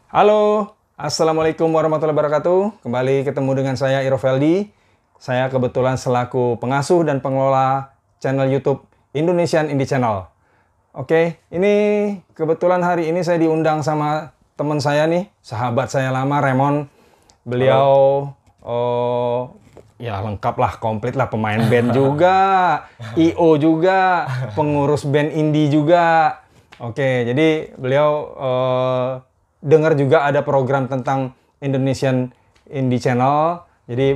Halo, Assalamualaikum warahmatullahi wabarakatuh. Kembali ketemu dengan saya Iroveldi. Saya kebetulan selaku pengasuh dan pengelola channel YouTube Indonesian Indie Channel. Oke, ini kebetulan hari ini saya diundang sama teman saya nih, sahabat saya lama, Raymond. Beliau ya lengkap lah, komplit lah, pemain band juga, IO juga, pengurus band indie juga. Oke, jadi beliau dengar juga ada program tentang Indonesian Indie Channel, jadi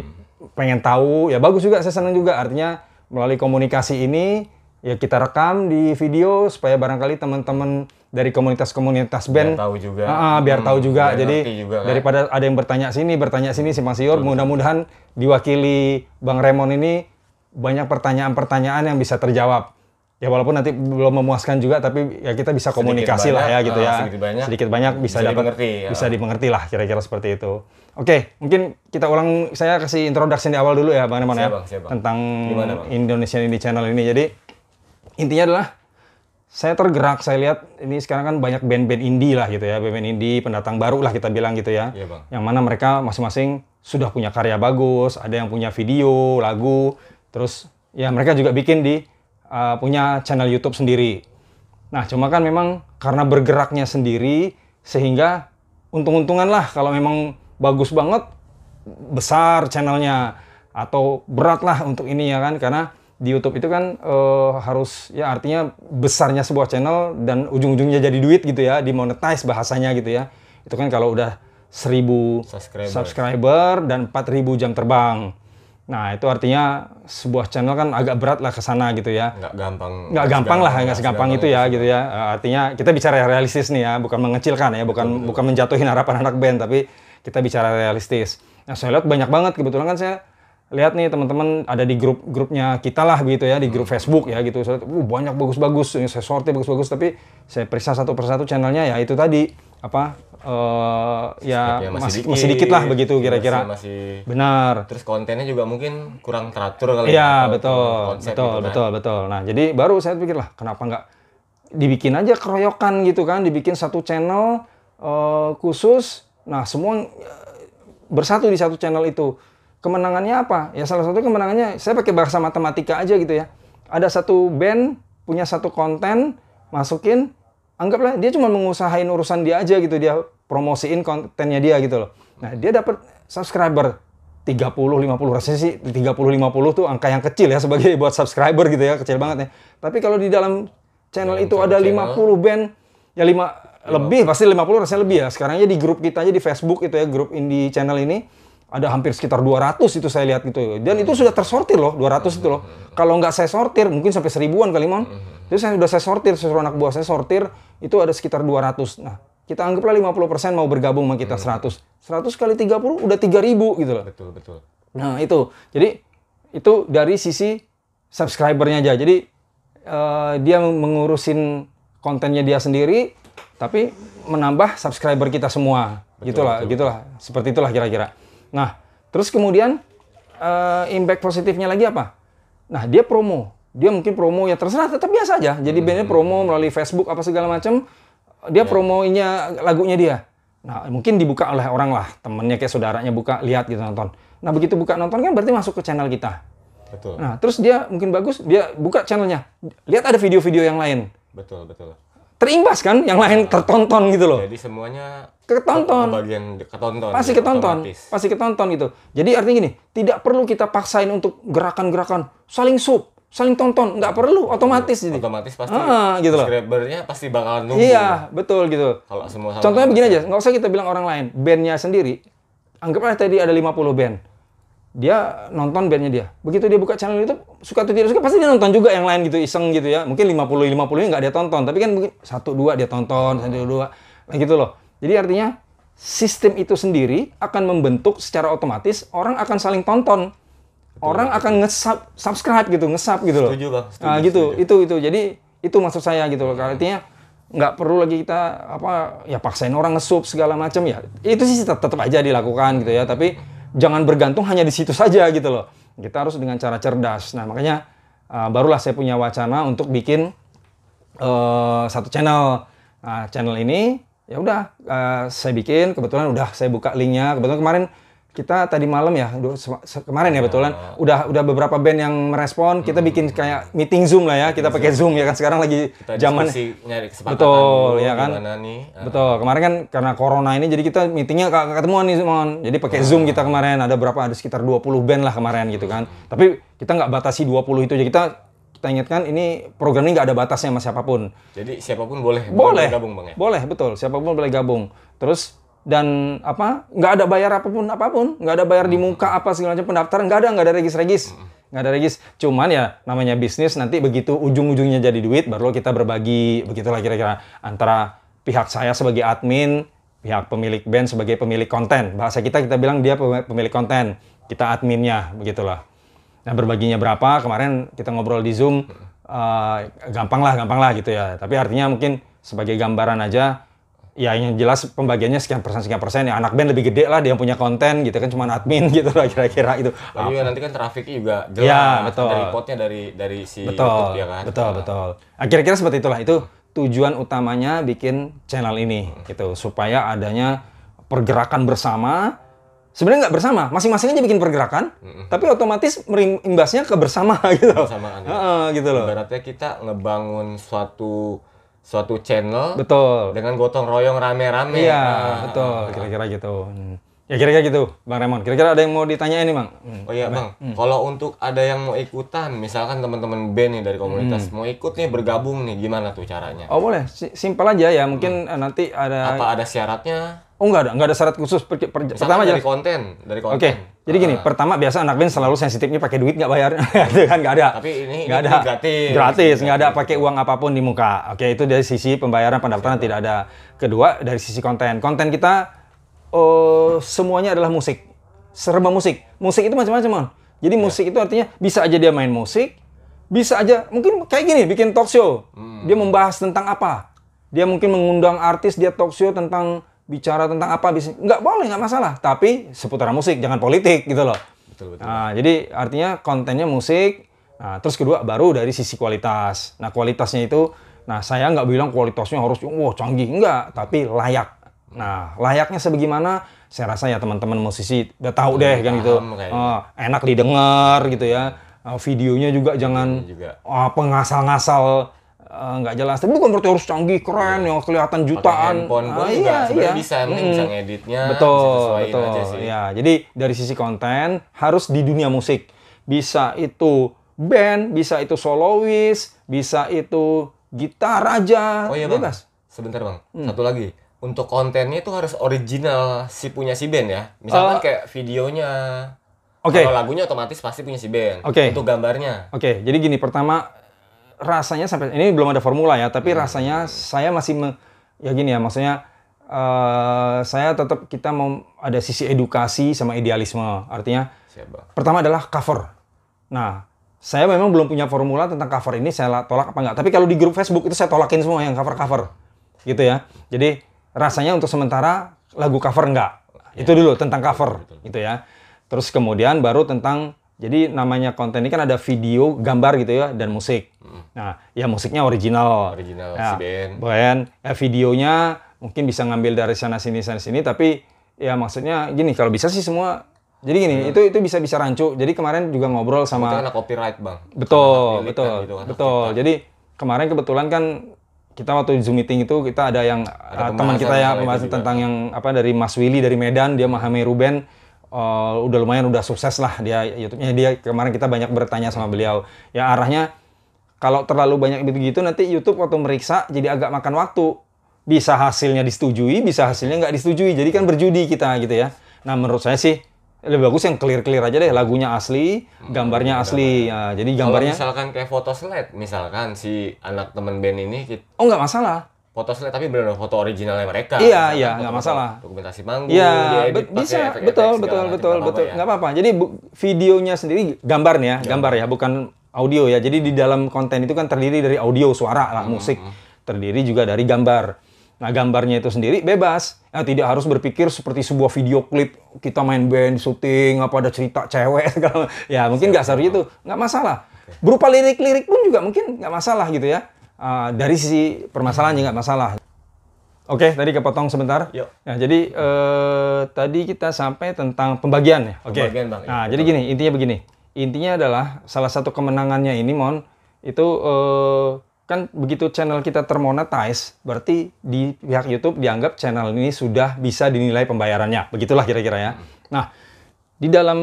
pengen tahu, ya bagus juga, saya senang juga. Artinya melalui komunikasi ini, ya kita rekam di video supaya barangkali teman-teman dari komunitas-komunitas band biar tahu juga, biar tahu juga. biar Jadi juga, kan? daripada ada yang bertanya sini Simpang Siur, mudah-mudahan diwakili Bang Raymond ini banyak pertanyaan-pertanyaan yang bisa terjawab. Ya walaupun nanti belum memuaskan juga, tapi ya kita bisa komunikasi lah ya gitu ya. Sedikit banyak bisa dapat, bisa dimengerti lah kira-kira seperti itu. Oke, mungkin kita ulang, saya kasih introduction di awal dulu ya Bang Raymond ya. Tentang Indonesian Indie Channel ini. Jadi intinya adalah saya tergerak, saya lihat ini sekarang kan banyak band-band indie lah gitu ya. Band-band indie, pendatang baru lah kita bilang gitu ya. Iya, Bang. Yang mana mereka masing-masing sudah punya karya bagus, ada yang punya video, lagu, terus ya mereka juga bikin di punya channel YouTube sendiri. Nah, cuma kan memang karena bergeraknya sendiri, sehingga untung-untungan lah kalau memang bagus banget, besar channelnya, atau berat lah untuk ini ya kan, karena di YouTube itu kan harus, ya artinya besarnya sebuah channel dan ujung-ujungnya jadi duit gitu ya, dimonetize bahasanya gitu ya. Itu kan kalau udah 1000 subscriber dan 4000 jam terbang. Nah, itu artinya sebuah channel kan agak berat lah ke sana gitu ya. Nggak gampang lah, nggak segampang itu ya gitu ya. Artinya kita bicara realistis nih ya, bukan mengecilkan ya, bukan menjatuhin harapan anak band, tapi kita bicara realistis. Nah, saya lihat banyak banget, kebetulan kan saya lihat nih teman-teman ada di grupnya kita lah gitu ya, di grup Facebook ya gitu. Saya lihat, banyak bagus-bagus, saya sortir bagus-bagus, tapi saya periksa satu persatu channelnya, ya itu tadi ya masih dikit lah begitu kira-kira. Benar. Terus kontennya juga mungkin kurang teratur kali. Iya, betul. Nah, jadi baru saya pikir lah, kenapa nggak dibikin aja keroyokan gitu kan, dibikin satu channel khusus. Nah, semua bersatu di satu channel itu. Kemenangannya apa? Ya salah satu kemenangannya, saya pakai bahasa matematika aja gitu ya. Ada satu band punya satu konten, masukin, anggaplah dia cuma mengusahain urusan dia aja gitu, dia promosiin kontennya dia gitu loh. Nah, dia dapat subscriber 30-50, rasanya sih 30-50 tuh angka yang kecil ya sebagai buat subscriber gitu ya, kecil banget ya. Tapi kalau di dalam channel itu ada 50 band, ya 5 lebih, pasti 50 rasanya lebih ya. Sekarang aja di grup kita aja di Facebook itu ya, grup indie channel ini, ada hampir sekitar 200 itu saya lihat gitu. Dan itu sudah tersortir loh, 200 itu loh. Kalau nggak saya sortir, mungkin sampai 1000-an kali, Mon. Jadi saya sortir, sesuatu anak buah saya sortir, itu ada sekitar 200. Nah, kita anggaplah 50% mau bergabung sama kita 100. 100 kali 30 udah 3000 gitu loh. Betul. Nah, itu. Jadi, itu dari sisi subscribernya aja. Jadi, dia mengurusin kontennya dia sendiri, tapi menambah subscriber kita semua. Gitulah. Seperti itulah kira-kira. Nah, terus kemudian impact positifnya lagi apa? Nah, dia promo. Dia mungkin promo ya terserah, tetap biasa aja. Jadi bandnya promo melalui Facebook apa segala macam. Dia promonya lagunya dia. Nah, mungkin dibuka oleh orang lah, temennya kayak saudaranya buka, lihat gitu nonton. Nah, begitu buka nonton kan berarti masuk ke channel kita. Betul. Nah, terus dia mungkin bagus, dia buka channelnya. Lihat ada video-video yang lain. Betul. Terimbas kan, yang lain tertonton gitu loh. Jadi semuanya ketonton. Pasti ketonton gitu. Jadi artinya gini, tidak perlu kita paksain untuk gerakan-gerakan saling tonton, nggak perlu, otomatis jadi. Otomatis pasti gitu loh. subscribernya pasti bakalan nunggu. Iya, betul gitu. Kalau semua contohnya begini aja, nggak usah kita bilang orang lain, bandnya sendiri. Anggaplah tadi ada 50 band. Dia nonton bandnya dia. Begitu dia buka channel YouTube, suka atau tidak suka, pasti dia nonton juga yang lain gitu, iseng gitu ya. Mungkin 50-50 nggak dia tonton, tapi kan mungkin 1-2 dia tonton, 1-2. Nah gitu loh. Jadi artinya, sistem itu sendiri akan membentuk secara otomatis, orang akan saling tonton. Orang akan nge-subscribe gitu, nge-sub gitu loh. Setuju, Bang. Nah gitu, itu. Jadi, itu maksud saya gitu loh. Artinya, nggak perlu lagi kita, paksain orang nge-sub segala macam ya. Itu sih tetap aja dilakukan gitu ya, tapi jangan bergantung hanya di situ saja gitu loh. Kita harus dengan cara cerdas. Nah, makanya barulah saya punya wacana untuk bikin satu channel. Nah, channel ini Ya udah, saya bikin, kebetulan udah saya buka linknya. Kebetulan kemarin kita tadi malam ya, kemarin ya betulan, udah beberapa band yang merespon. Kita bikin kayak meeting Zoom lah ya, kita pakai Zoom ya kan, sekarang lagi Kita zaman. diskusi nyari kesepakatan Betul, dulu ya kan? gimana nih. Betul, kemarin kan karena corona ini jadi kita meetingnya ketemuan nih Mon. Jadi pakai Zoom kita kemarin, ada sekitar 20 band lah kemarin gitu kan. Tapi kita nggak batasi 20 itu aja, kita ingatkan ini program ini nggak ada batasnya sama siapapun. Jadi siapapun boleh bergabung Bang ya? Boleh, betul. Siapapun boleh gabung. Terus dan nggak ada bayar apapun, nggak ada bayar di muka apa segala macam, pendaftaran nggak ada regis, nggak ada regis. Cuman ya namanya bisnis, nanti begitu ujung-ujungnya jadi duit, baru kita berbagi, begitulah kira-kira antara pihak saya sebagai admin, pihak pemilik band sebagai pemilik konten. Bahasa kita bilang dia pemilik konten, kita adminnya, begitulah. Nah berbaginya berapa? Kemarin kita ngobrol di Zoom, gampang lah gitu ya. Tapi artinya mungkin sebagai gambaran aja. Ya yang jelas pembagiannya sekian persen ya, anak band lebih gede lah, dia yang punya konten gitu kan, cuma admin gitu lah kira-kira itu. Lagi nanti kan trafiknya juga jelas, ya, betul. Dari reportnya dari si betul, YouTube ya kan. Betul. Nah, kira-kira seperti itulah, itu tujuan utamanya bikin channel ini gitu, supaya adanya pergerakan bersama. Sebenarnya nggak bersama, masing-masing aja bikin pergerakan, tapi otomatis imbasnya ke bersama gitu. Bersamaan ya. Gitu loh. Ibaratnya kita ngebangun suatu channel, betul, dengan gotong royong rame-rame. Iya, betul, kira-kira gitu. Ya kira-kira gitu, Bang Raymond. Kira-kira ada yang mau ditanya ini, Bang? Oh iya, Bang. Kalau untuk ada yang mau ikutan, misalkan teman-teman band nih dari komunitas mau ikut nih, bergabung nih, gimana tuh caranya? Oh boleh, simpel aja ya. Mungkin nanti ada. Apa ada syaratnya? Oh nggak ada syarat khusus. Pertama dari aja. konten. Oke. Jadi gini, pertama biasa anak band selalu sensitifnya pakai duit nggak bayar, itu kan nggak ada. Tapi ini nggak ada. Gratis. Gratis, nggak ada pakai uang apapun di muka. Oke, itu dari sisi pembayaran pendaftaran tidak ada. Kedua dari sisi konten. Konten kita semuanya adalah musik, serba musik. Musik itu macam-macam, Mon. Jadi musik itu artinya bisa aja dia main musik, bisa aja mungkin kayak gini bikin talk show. Dia membahas tentang apa? Dia mungkin mengundang artis, dia talk show tentang bicara tentang apa, nggak boleh, nggak masalah. Tapi seputar musik, jangan politik gitu loh. Betul. Nah, jadi artinya kontennya musik. Nah, terus kedua baru dari sisi kualitas. Nah, kualitasnya itu, saya nggak bilang kualitasnya harus canggih, enggak, tapi layak. Nah, layaknya sebagaimana, saya rasa ya teman-teman musisi udah tahu deh kan gitu. Enak didengar gitu ya. Videonya juga jangan ngasal-ngasal. Nggak jelas, tapi bukan berarti harus canggih, keren, yang kelihatan jutaan. Handphone pun juga sebenarnya bisa, bisa ngeditnya, betul, bisa sesuaiin betul. aja sih. Ya, jadi dari sisi konten harus di dunia musik. Bisa itu band, bisa itu solois, bisa itu gitar aja. Oh iya Bang, sebentar Bang, satu lagi. Untuk kontennya itu harus original punya si band ya. Misalkan kayak videonya. Kalau lagunya otomatis pasti punya si band. Untuk gambarnya. Jadi gini, pertama rasanya sampai ini belum ada formula ya, tapi rasanya saya masih ya gini ya, maksudnya saya tetap kita mau ada sisi edukasi sama idealisme. Artinya pertama adalah cover. Nah, saya memang belum punya formula tentang cover ini, saya tolak apa enggak. Tapi kalau di grup Facebook itu saya tolakin semua yang cover-cover. Gitu ya. Jadi rasanya untuk sementara lagu cover enggak. Itu dulu tentang cover gitu ya. Terus kemudian baru tentang, jadi namanya konten ini kan ada video, gambar gitu ya, dan musik. Nah, ya musiknya original ya, si band. Videonya mungkin bisa ngambil dari sana sini, tapi ya maksudnya gini, kalau bisa sih semua. Jadi gini, itu bisa rancu. Jadi kemarin juga ngobrol sama. Itu kena copyright, Bang. Betul. Jadi kemarin kebetulan kan kita waktu Zoom meeting itu kita ada yang teman kita ya pembahasan tentang yang dari Mas Willy dari Medan, dia Mahame Ruben. Udah lumayan, udah sukses lah dia YouTube-nya. Dia kemarin kita banyak bertanya sama beliau. Ya arahnya kalau terlalu banyak begitu nanti YouTube waktu meriksa jadi agak makan waktu. Bisa hasilnya disetujui, bisa hasilnya nggak disetujui. Jadi kan berjudi kita gitu ya. Nah menurut saya sih lebih bagus yang clear aja deh. Lagunya asli, gambarnya asli. Ya, jadi gambarnya. Kalau misalkan kayak foto slide, misalkan si anak temen band ini. Oh nggak masalah. Foto slide tapi benar foto originalnya mereka. Iya, nggak masalah. Dokumentasi manggung, iya, bisa, betul, nggak apa-apa. Jadi videonya sendiri gambar nih ya, gambar ya, bukan audio ya. Jadi di dalam konten itu kan terdiri dari audio, suara lah, musik, terdiri juga dari gambar. Nah, gambarnya itu sendiri bebas. Nah, tidak harus berpikir seperti sebuah video klip kita main band, syuting, ada cerita cewek. Ya, mungkin nggak seharusnya itu, nggak masalah. Berupa lirik-lirik pun juga mungkin nggak masalah gitu ya. Dari sisi permasalahannya nggak masalah. Oke, tadi kepotong sebentar. Yuk. Nah, jadi tadi kita sampai tentang pembagian ya. Oke. Pembagian, Bang. Nah, jadi gini, intinya begini. Intinya adalah salah satu kemenangannya ini, itu kan begitu channel kita termonetize, berarti di pihak YouTube dianggap channel ini sudah bisa dinilai pembayarannya. Begitulah kira-kira ya. Nah, di dalam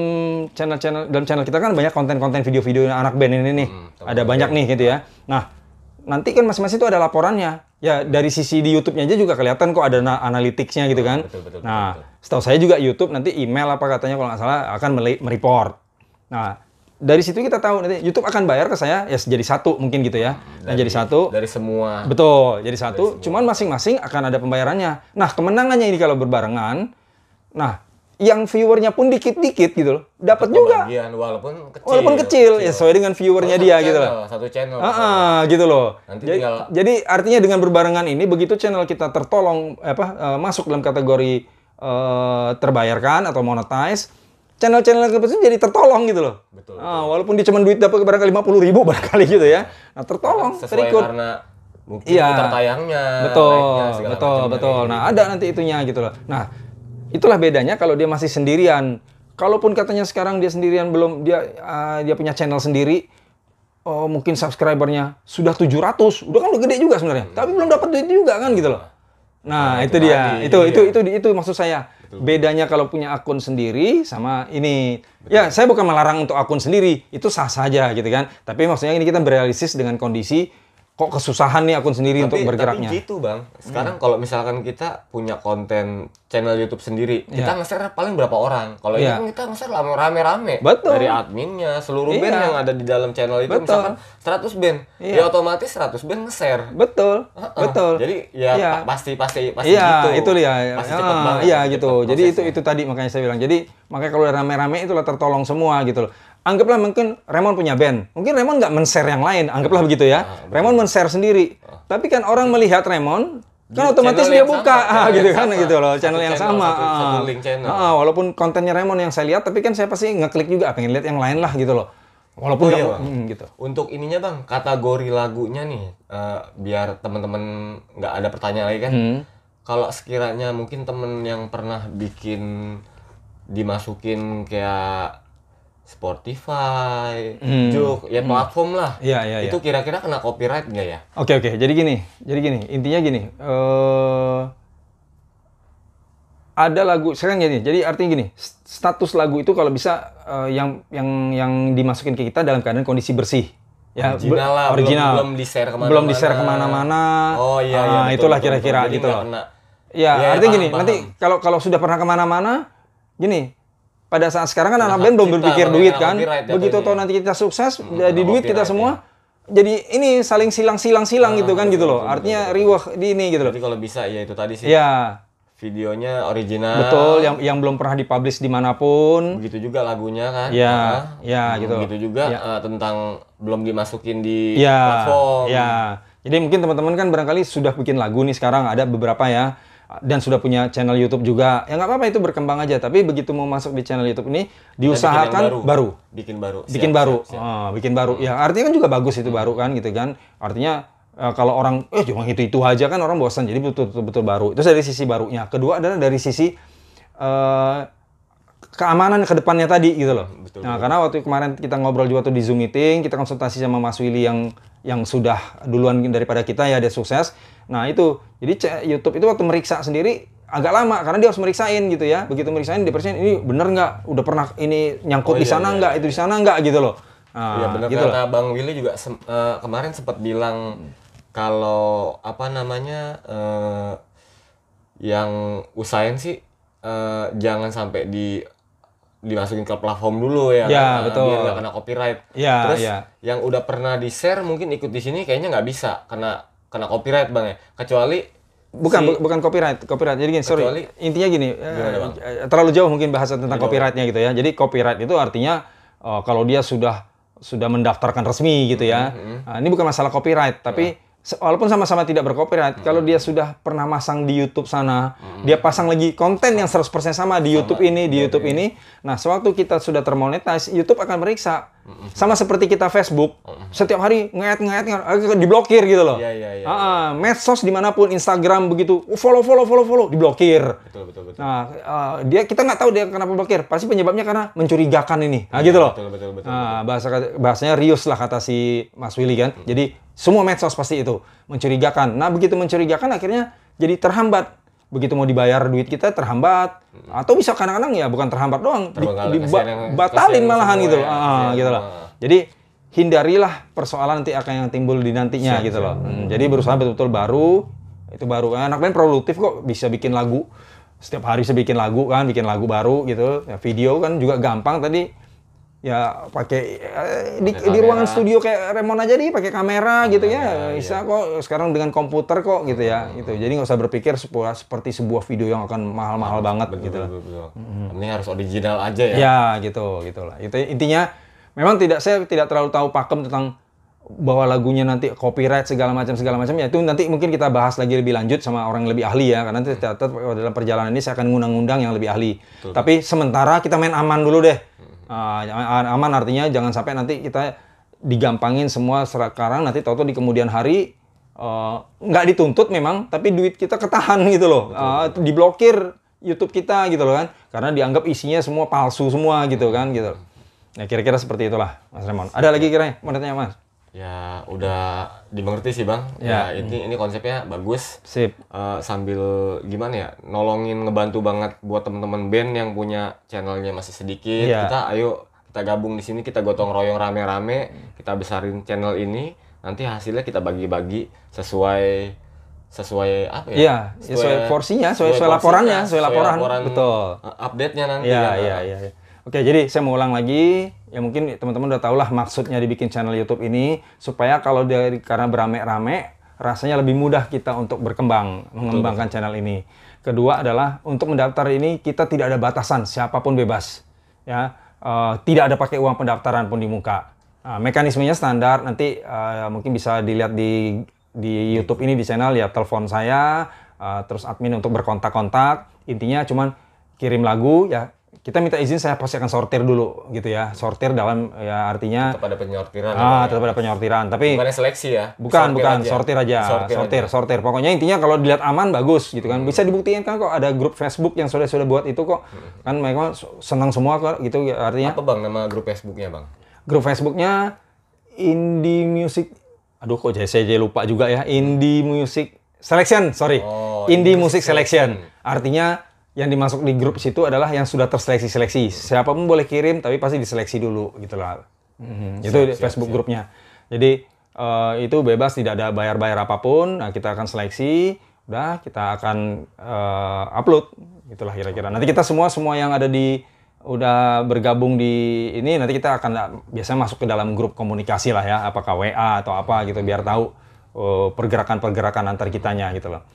channel kita kan banyak konten-konten video-video anak band ini nih. Ada banyak nih gitu ya. Nah, nanti kan masing-masing itu ada laporannya. Ya dari sisi di YouTube-nya aja juga kelihatan kok ada analytics-nya gitu kan. Betul. Setahu saya juga YouTube nanti email apa katanya kalau nggak salah akan mereport. Nah, dari situ kita tahu nanti YouTube akan bayar ke saya ya jadi satu mungkin gitu ya. Jadi satu. Dari semua. Betul, jadi satu. Cuman masing-masing akan ada pembayarannya. Nah, kemenangannya ini kalau berbarengan. Nah, yang viewernya pun dikit-dikit gitu loh, dapat juga. Walaupun kecil, ya sesuai dengan viewernya dia gitu loh. Satu channel. Gitu loh. Nanti jadi artinya dengan berbarengan ini, begitu channel kita tertolong masuk dalam kategori terbayarkan atau monetize, channel-channel yang kecil jadi tertolong gitu loh. Betul. Walaupun dia cuma duit dapat barangkali 50.000 barangkali gitu ya. Nah, tertolong, sesuai karena mungkin tayangnya. Betul. Nah, ada nanti itunya gitu loh. Nah, itulah bedanya kalau dia masih sendirian. Kalaupun katanya sekarang dia sendirian dia punya channel sendiri, mungkin subscribernya sudah 700, udah gede juga sebenarnya. Tapi belum dapat duit juga kan gitu loh. Nah, itu dia. Itu maksud saya. Betul. Bedanya kalau punya akun sendiri sama ini. Betul. Ya, saya bukan melarang untuk akun sendiri. Itu sah saja gitu kan. Tapi maksudnya ini kita berealistis dengan kondisi kok kesusahan nih akun sendiri untuk bergeraknya. Tapi gitu Bang, sekarang kalau misalkan kita punya konten channel YouTube sendiri, kita nge-share paling berapa orang? Kalau ini kan kita nge-share rame-rame. Betul. Dari adminnya, seluruh band yang ada di dalam channel itu. Misalkan 100 band, ya otomatis 100 band nge-share. Betul. Jadi ya pasti gitu. Itu dia. Pasti cepet banget. Iya gitu. Jadi itu tadi makanya saya bilang. Jadi makanya kalau rame-rame itulah tertolong semua gitu loh. Anggaplah mungkin Raymond punya band. Mungkin Raymond nggak men-share yang lain. Anggaplah begitu ya. Raymond men-share sendiri. Tapi kan orang melihat Raymond, kan otomatis dia buka. Gitu kan gitu loh. Channel yang sama. Satu link channel. Walaupun kontennya Raymond yang saya lihat, tapi kan saya pasti ngeklik juga. Pengen lihat yang lain lah gitu loh. Walaupun gitu. Untuk ininya Bang, kategori lagunya nih. Biar teman-teman nggak ada pertanyaan lagi kan. Kalau sekiranya mungkin temen yang pernah dimasukin kayak Spotify, Juk, ya platform lah. Iya. Itu kira-kira kena copyright nggak ya? Oke. Jadi gini. Intinya gini. Ada lagu sekarang gini. Jadi artinya gini. Status lagu itu kalau bisa yang dimasukin ke kita dalam keadaan kondisi bersih. Ya, original. Belum di-share kemana-mana. Oh iya. Itulah kira-kira gitu loh. Ya, artinya gini. Nanti kalau sudah pernah kemana-mana, gini. Pada saat sekarang kan anak band belum berpikir duit kan. Begitu tahu nanti kita sukses, jadi duit kita semua. Jadi ini saling silang gitu kan gitu loh. Artinya riwah di ini gitu loh. Jadi kalau bisa ya itu tadi sih. Ya. Videonya original. Betul, yang belum pernah dipublish dimanapun. Begitu juga lagunya kan. Ya, gitu. Begitu juga tentang belum dimasukin di platform. Ya. Jadi mungkin teman-teman kan barangkali sudah bikin lagu nih sekarang, ada beberapa ya. Dan sudah punya channel YouTube juga. Ya nggak apa-apa, itu berkembang aja. Tapi begitu mau masuk di channel YouTube ini, diusahakan baru. Bikin baru. Bikin baru. Ya artinya kan juga bagus itu baru kan gitu kan. Artinya kalau orang, cuma itu aja kan orang bosan. Jadi betul-betul baru. Itu dari sisi barunya. Kedua adalah dari sisi keamanan ke depannya tadi gitu loh. Betul. Karena waktu kemarin kita ngobrol juga tuh di Zoom meeting, kita konsultasi sama Mas Willy yang sudah duluan daripada kita ya, dia sukses. Nah itu, jadi YouTube itu waktu meriksa sendiri agak lama karena dia harus meriksain gitu ya. Begitu meriksain dia periksain ini bener nggak, udah pernah ini nyangkut di sana nggak, itu di sana nggak gitu loh. Iya benar, gitu karena Bang Willy juga kemarin sempat bilang kalau yang usahain sih jangan sampai dimasukin ke platform dulu ya, betul. Biar nggak kena copyright. Terus yang udah pernah di-share mungkin ikut di sini kayaknya nggak bisa kena copyright Bang ya, kecuali bukan copyright. Jadi gini, sorry. Intinya gini, terlalu jauh mungkin bahasa tentang copyrightnya gitu ya. Jadi copyright itu artinya kalau dia sudah mendaftarkan resmi gitu ya. Nah, ini bukan masalah copyright, tapi walaupun sama-sama tidak bercopyright, kalau dia sudah pernah masang di YouTube sana, dia pasang lagi konten yang 100% sama di YouTube ini, di YouTube ini. Nah, sewaktu kita sudah termonetize, YouTube akan meriksa. Sama seperti kita Facebook, setiap hari nge-add, diblokir gitu loh. Medsos dimanapun, Instagram begitu, follow, diblokir. Betul. Nah, kita nggak tahu dia kenapa blokir. Pasti penyebabnya karena mencurigakan ini. Nah, gitu loh. Betul. Nah, bahasanya rius lah kata si Mas Willy kan. Jadi semua medsos pasti itu mencurigakan. Nah, begitu mencurigakan akhirnya jadi terhambat. Begitu mau dibayar duit kita terhambat. Atau bisa kadang-kadang ya bukan terhambat doang, batalin malahan gitu loh. Gitu loh. Jadi hindarilah persoalan nanti akan yang timbul di nantinya gitu loh. Jadi berusaha betul-betul baru. Itu baru. Anak band produktif kok bisa bikin lagu. Setiap hari bisa bikin lagu kan, bikin lagu baru gitu. Ya, video kan juga gampang tadi. Ya pakai di ruangan studio kayak Remon aja pakai kamera gitu ya. Bisa kok sekarang dengan komputer kok gitu ya. Gitu. Jadi nggak usah berpikir seperti sebuah video yang akan mahal-mahal banget gitu. Ini harus original aja ya. Ya gitu lah. Itu intinya memang saya tidak terlalu tahu pakem tentang bahwa lagunya nanti copyright segala macam ya. Itu nanti mungkin kita bahas lagi lebih lanjut sama orang yang lebih ahli ya. Karena nanti dalam perjalanan ini saya akan ngundang-undang yang lebih ahli. Tapi sementara kita main aman dulu deh. Aman artinya jangan sampai nanti kita digampangin semua sekarang, nanti tahu-tahu di kemudian hari nggak dituntut memang, tapi duit kita ketahan gitu loh. Diblokir YouTube kita gitu loh kan, karena dianggap isinya semua palsu semua gitu kan gitu. Nah kira-kira seperti itulah Mas Remon. Ada lagi kira-kira mau tanya Mas? Ya udah dimengerti sih Bang. Ya ini konsepnya bagus. Sip. Sambil gimana ya, nolongin, ngebantu banget buat teman-teman band yang punya channelnya masih sedikit. Kita gabung di sini, kita gotong royong rame-rame, kita besarin channel ini. Nanti hasilnya kita bagi-bagi sesuai apa ya? Iya, sesuai porsinya, sesuai laporannya, sesuai laporan. Betul. Update-nya nanti. Iya. Oke, jadi saya mau ulang lagi. Ya mungkin teman-teman udah tahu lah maksudnya dibikin channel YouTube ini supaya kalau karena berame-rame rasanya lebih mudah kita untuk mengembangkan channel ini. Kedua adalah untuk mendaftar ini kita tidak ada batasan, siapapun bebas. Ya, tidak ada pakai uang pendaftaran pun di muka. Mekanismenya standar, nanti mungkin bisa dilihat di YouTube ini di channel ya, telepon saya, terus admin untuk berkontak-kontak. Intinya cuman kirim lagu ya. Kita minta izin, saya pasti akan sortir dulu gitu ya. Sortir dalam ya artinya tetap ada penyortiran. Tetap ada penyortiran, tapi bukan seleksi ya. Bukan, sortir aja. Sortir. Pokoknya intinya kalau dilihat aman bagus gitu kan. Bisa dibuktikan kan kok ada grup Facebook yang sudah buat itu kok. Kan mereka senang semua kok gitu artinya. Apa Bang nama grup Facebooknya Bang? Grup Facebooknya Indie Music. Aduh kok saya lupa juga ya. Indie Music Selection, sorry. Indie Music Selection. Artinya yang dimasuk di grup situ adalah yang sudah terseleksi. Siapapun boleh kirim, tapi pasti diseleksi dulu, gitu lah. Itu Facebook grupnya. Jadi, itu bebas, tidak ada bayar-bayar apapun. Nah, kita akan seleksi, udah kita akan upload, gitulah kira-kira. Nanti kita semua yang ada udah bergabung di ini, nanti kita akan biasanya masuk ke dalam grup komunikasi lah ya, apakah WA atau apa gitu, biar tahu pergerakan-pergerakan antar kitanya, gitu loh.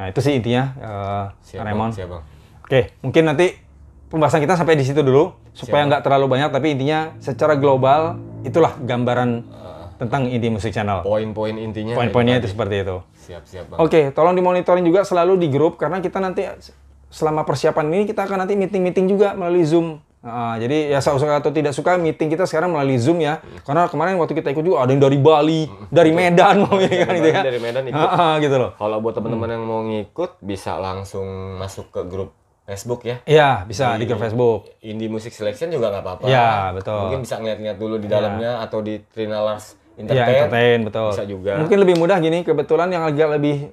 Nah, itu sih intinya, Raymond. Siap, Bang. Oke, mungkin nanti pembahasan kita sampai di situ dulu supaya nggak terlalu banyak, tapi intinya secara global itulah gambaran tentang Indie Music Channel. Poin-poin intinya. Poin-poinnya itu seperti itu. Siap, Bang. Oke, tolong dimonitoring juga selalu di grup karena kita nanti selama persiapan ini kita akan nanti meeting juga melalui Zoom. Jadi ya suka atau tidak suka meeting kita sekarang melalui Zoom ya. Karena kemarin waktu kita ikut juga ada yang dari Bali, dari Medan mau kan gitu ya. Dari Medan ikut. Gitu loh. Kalau buat teman-teman yang mau ngikut bisa langsung masuk ke grup Facebook ya? Iya, bisa di grup Facebook. Indie Music Selection juga nggak apa-apa. Iya, betul. Mungkin bisa ngeliat-ngeliat dulu di dalamnya atau di Trinalars Entertain, betul. Bisa juga. Mungkin lebih mudah gini, kebetulan yang agak lebih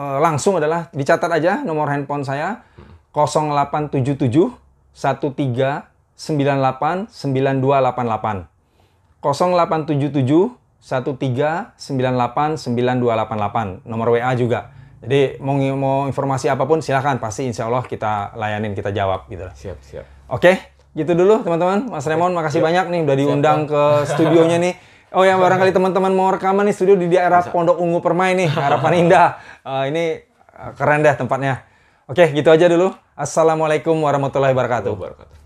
langsung adalah dicatat aja nomor handphone saya 0877 13 98 9288. 0877 13 98 9288. Nomor WA juga. Jadi mau informasi apapun silahkan, pasti insya Allah kita layanin, kita jawab gitu. Siap. Oke, gitu dulu teman-teman. Mas Remon makasih banyak nih udah diundang ke studionya nih. Oh ya, barangkali teman-teman mau rekaman nih studio di daerah Pondok Ungu Permai nih, Harapan Indah. Ini keren deh tempatnya. Oke, gitu aja dulu. Assalamualaikum warahmatullahi wabarakatuh.